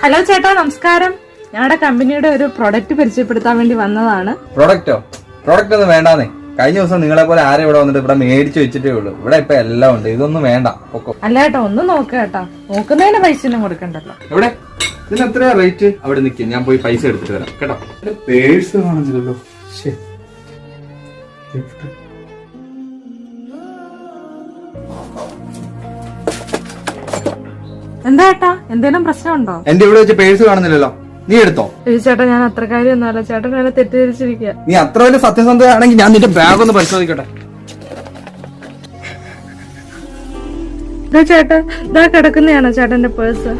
Hello ചേട്ടാ, നമസ്കാരം. ഞങ്ങളുടെ കമ്പനിയുടെ ഒരു പ്രൊഡക്റ്റ് പരിചയപ്പെടുത്താൻ വേണ്ടി വന്നതാണ്. പ്രൊഡക്റ്റോ? പ്രൊഡക്റ്റ് ഒന്നും വേണ്ടാന്നേ. കഴിഞ്ഞ ദിവസം നിങ്ങളെ പോലെ ആരും ഇവിടെ വന്നിട്ട് ഇവിടെ മേടിച്ചു വെച്ചിട്ടേ ഉള്ളൂ. ഇവിടെ ഇപ്പൊ എല്ലാം ഉണ്ട്. ഇതൊന്നും വേണ്ട. അല്ല ചേട്ടാ, ഒന്ന് നോക്ക ചേട്ടാ. നോക്കുന്നതിന് പൈസ ഒന്നും കൊടുക്കണ്ടല്ലോ. എവിടെ ഇതിന് എത്രയാ റേറ്റ്? അവിടെ നിൽക്കും, ഞാൻ പോയി പൈസ എടുത്തിട്ട് വരാം കേട്ടോ. പേഴ്സ് കാണുന്നില്ലല്ലോ. എന്താ ചേട്ടാ, എന്തേലും പ്രശ്നമുണ്ടോ? എന്റെ ഇവിടെ വെച്ച് പേഴ്സ് കാണുന്നില്ലല്ലോ. നീ എടുത്തോ? ചേട്ടാ, ഞാൻ അത്ര കാര്യമൊന്നുമല്ല. ചേട്ടൻ എന്നെ തെറ്റിദ്ധരിച്ചിരിക്കുക. നീ അത്ര വലിയ സത്യസന്ധയാണെങ്കിൽ ഞാൻ നിന്റെ ബാഗ് ഒന്ന് പരിശോധിക്കട്ടെ. ചേട്ടാ, ഇതാ കിടക്കുന്നതാണോ ചേട്ടന്റെ പേഴ്സ്?